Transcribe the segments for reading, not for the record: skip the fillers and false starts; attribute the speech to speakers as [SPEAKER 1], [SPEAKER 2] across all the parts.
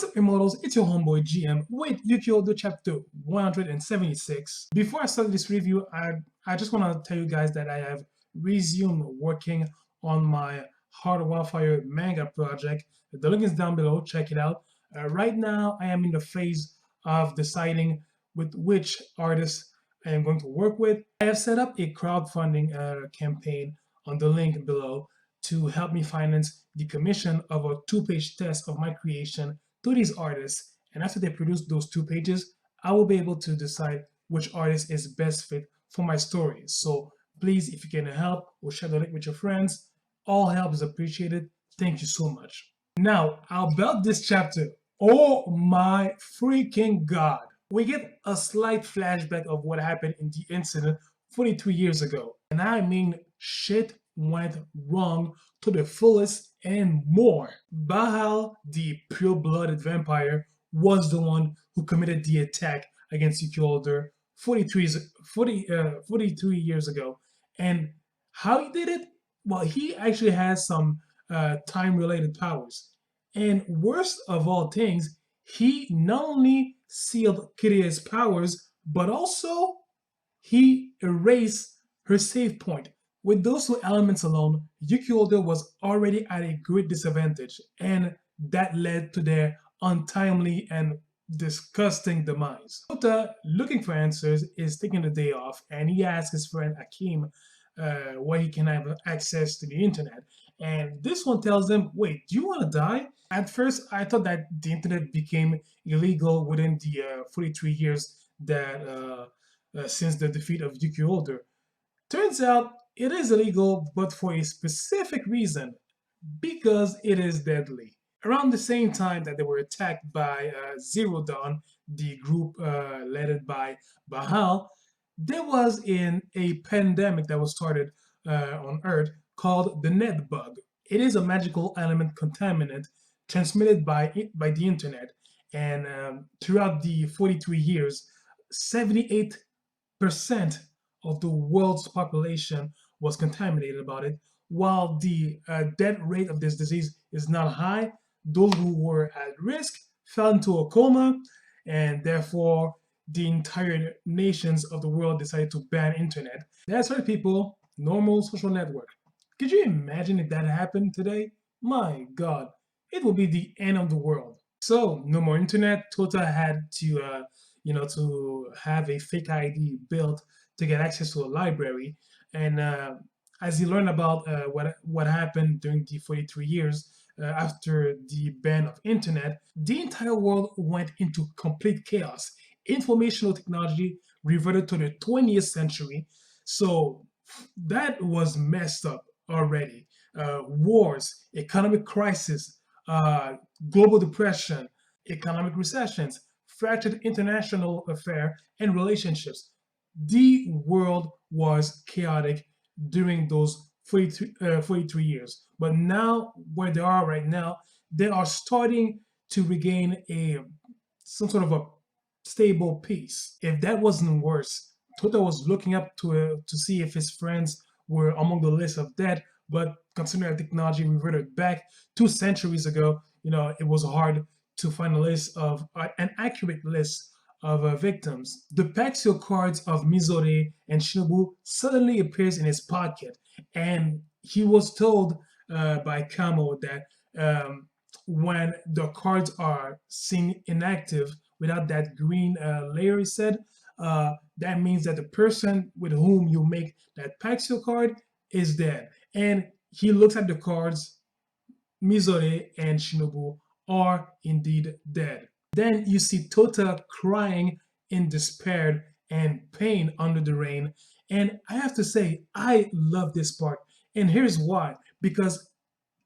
[SPEAKER 1] What's up, immortals? It's your homeboy GM with Yu-Gi-Oh! Chapter 176. Before I start this review, I just want to tell you guys that I have resumed working on my Heart of Wildfire manga project. The link is down below. Check it out. Right now, I am in the phase of deciding with which artists I am going to work with. I have set up a crowdfunding campaign on the link below to help me finance the commission of a 2-page test of my creation to these artists, and after they produce those 2 pages, I will be able to decide which artist is best fit for my story. So please, if you can help or share the link with your friends, all help is appreciated. Thank you so much. Now, about this chapter, oh my freaking god. We get a slight flashback of what happened in the incident 43 years ago. And I mean, shit went wrong to the fullest and more. Bahal, the pure-blooded vampire, was the one who committed the attack against Yu-Gi-Oh! 43 years ago. And how he did it? Well, he actually has some time-related powers. And worst of all things, he not only sealed Kiria's powers, but also he erased her save point. With those 2 elements alone, Yu-Gi-Oh! Was already at a great disadvantage, and that led to their untimely and disgusting demise. Tota, looking for answers, is taking the day off, and he asks his friend Akim where he can have access to the internet. And this one tells him, wait, do you want to die? At first, I thought that the internet became illegal within the 43 years that since the defeat of Yu-Gi-Oh! Turns out it is illegal, but for a specific reason, because it is deadly. Around the same time that they were attacked by Zero Dawn, the group led by Bahal, there was a pandemic that was started on Earth called the Net Bug. It is a magical element contaminant transmitted by the internet, and throughout the 43 years, 78% of the world's population was contaminated about it. While the death rate of this disease is not high, those who were at risk fell into a coma, and therefore the entire nations of the world decided to ban internet. That's right, people, normal social network. Could you imagine if that happened today? My god, it would be the end of the world. So, no more internet. Tota had to, to have a fake ID built to get access to a library. And as he learned about what happened during the 43 years after the ban of internet, the entire world went into complete chaos. Informational technology reverted to the 20th century. So that was messed up already. Wars, economic crisis, global depression, economic recessions, fractured international affair and relationships. The world was chaotic during those 43 years. But now, where they are right now, they are starting to regain some sort of a stable peace. If that wasn't worse, Tota was looking up to see if his friends were among the list of dead, but considering that technology reverted back 2 centuries ago, it was hard to find a list of an accurate list of victims. The Paxio cards of Mizore and Shinobu suddenly appears in his pocket, and he was told by Kamo that when the cards are seen inactive without that green layer, he said, that means that the person with whom you make that Paxio card is dead. And he looks at the cards, Mizore and Shinobu are indeed dead. Then you see Tota crying in despair and pain under the rain. And I have to say, I love this part. And here's why. Because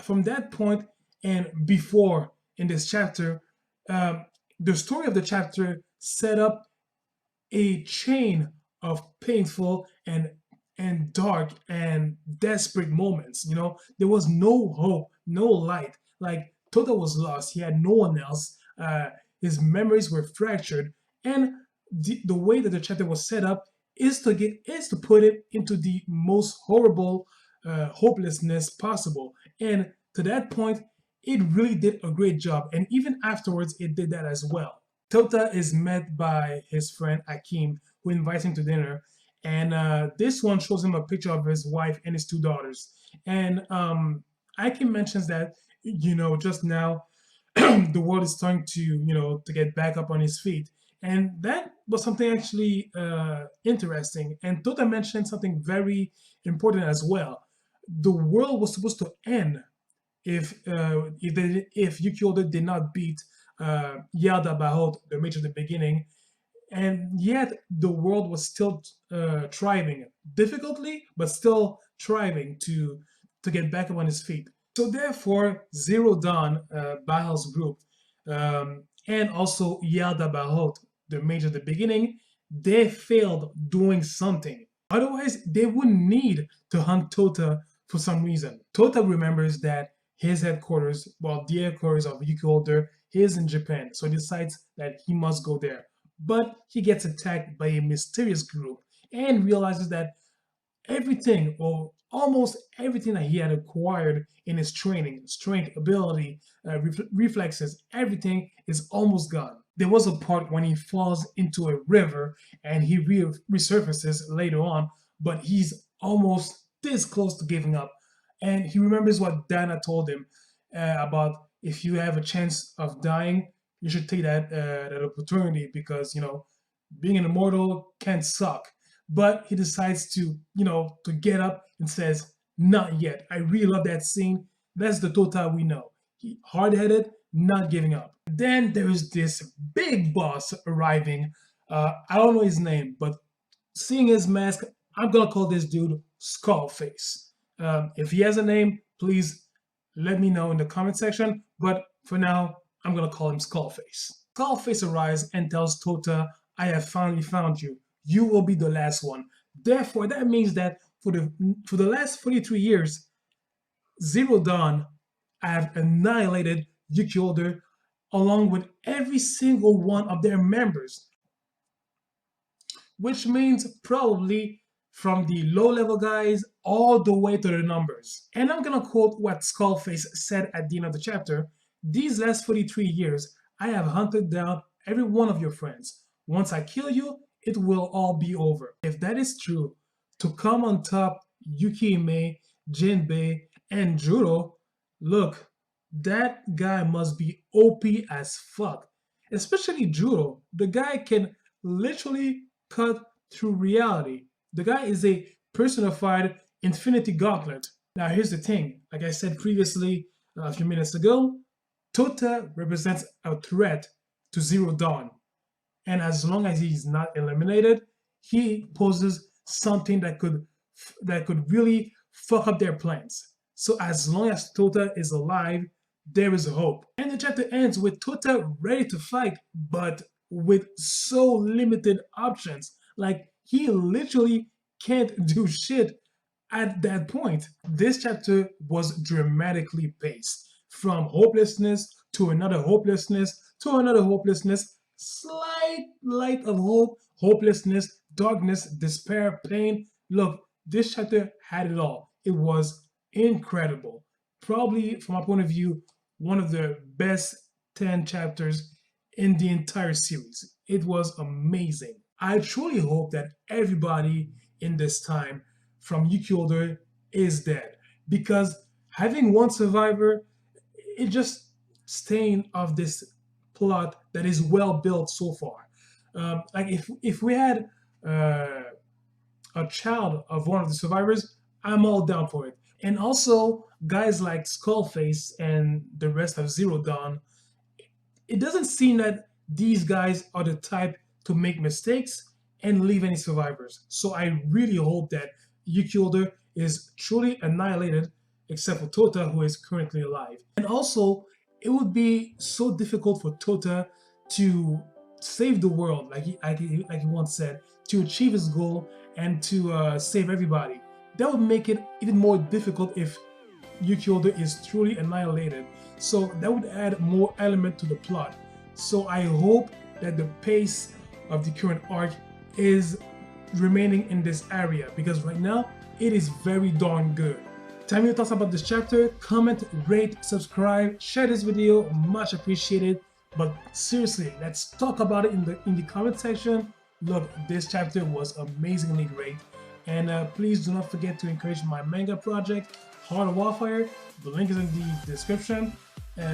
[SPEAKER 1] from that point and before in this chapter, the story of the chapter set up a chain of painful and dark and desperate moments. There was no hope, no light. Like, Tota was lost. He had no one else. His memories were fractured, and the way that the chapter was set up is to put it into the most horrible hopelessness possible. And to that point, it really did a great job, and even afterwards, it did that as well. Tota is met by his friend Akim, who invites him to dinner, and this one shows him a picture of his wife and his two daughters. And Akim mentions that, just now, the world is starting to, to get back up on his feet. And that was something actually interesting. And Tota mentioned something very important as well. The world was supposed to end if Yuki Oda did not beat Yada Bahot, the mage at the beginning, and yet the world was still thriving, difficultly, but still thriving to get back up on his feet. So therefore, Zero Dawn, Bahal's group, and also Yada Bahot, the mage at the beginning, they failed doing something. Otherwise, they wouldn't need to hunt Tota for some reason. Tota remembers that his headquarters, well, the headquarters of Yuki Holder, is in Japan, so he decides that he must go there. But he gets attacked by a mysterious group and realizes that everything, or almost everything that he had acquired in his training, strength, ability, reflexes, everything is almost gone. There was a part when he falls into a river and he resurfaces later on, but he's almost this close to giving up. And he remembers what Dana told him about if you have a chance of dying, you should take that opportunity because being an immortal can suck. But he decides to to get up and says, "Not yet." I really love that scene. That's the Tota we know. He hard-headed, not giving up. Then there is this big boss arriving. I don't know his name, but seeing his mask, I'm gonna call this dude Skullface. If he has a name, please let me know in the comment section. But for now, I'm gonna call him Skullface. Skullface arrives and tells Tota, "I have finally found you. You will be the last one." Therefore, that means that for the last 43 years, Zero Dawn have annihilated Yuki Holder along with every single one of their members, which means probably from the low-level guys all the way to the numbers. And I'm gonna quote what Skullface said at the end of the chapter. "These last 43 years, I have hunted down every one of your friends. Once I kill you, it will all be over." If that is true, to come on top Yuki Mei, Jinbei, and Juro, look, that guy must be OP as fuck. Especially Juro. The guy can literally cut through reality. The guy is a personified Infinity Gauntlet. Now here's the thing, like I said previously a few minutes ago, Tota represents a threat to Zero Dawn. And as long as he's not eliminated, he poses something that could really fuck up their plans. So as long as Tota is alive, there is hope. And the chapter ends with Tota ready to fight, but with so limited options. Like, he literally can't do shit at that point. This chapter was dramatically paced. From hopelessness to another hopelessness to another hopelessness, slight light of hope, hopelessness, darkness, despair, pain. Look, this chapter had it all. It was incredible. Probably, from my point of view, one of the best 10 chapters in the entire series. It was amazing. I truly hope that everybody in this time from Yuki Holder is dead, because having one survivor, it just stain of this plot that is well built so far. Like if we had a child of one of the survivors, I'm all down for it. And also guys like Skullface and the rest of Zero Dawn, it doesn't seem that these guys are the type to make mistakes and leave any survivors. So I really hope that Yuki Holder is truly annihilated, except for Tota, who is currently alive. And also, it would be so difficult for Tota to save the world, like he once said, to achieve his goal and to save everybody. That would make it even more difficult if Yuki Holder is truly annihilated. So that would add more element to the plot. So I hope that the pace of the current arc is remaining in this area, because right now it is very darn good. Tell me your thoughts about this chapter. Comment, rate, subscribe, share this video. Much appreciated. But seriously, let's talk about it in the comment section. Look, this chapter was amazingly great. And please do not forget to encourage my manga project, Heart of Warfire. The link is in the description.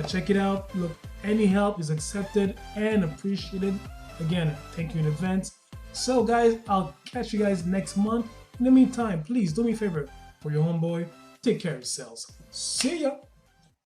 [SPEAKER 1] Check it out. Look, any help is accepted and appreciated. Again, thank you in advance. So guys, I'll catch you guys next month. In the meantime, please do me a favor for your homeboy. Take care of yourselves. See ya!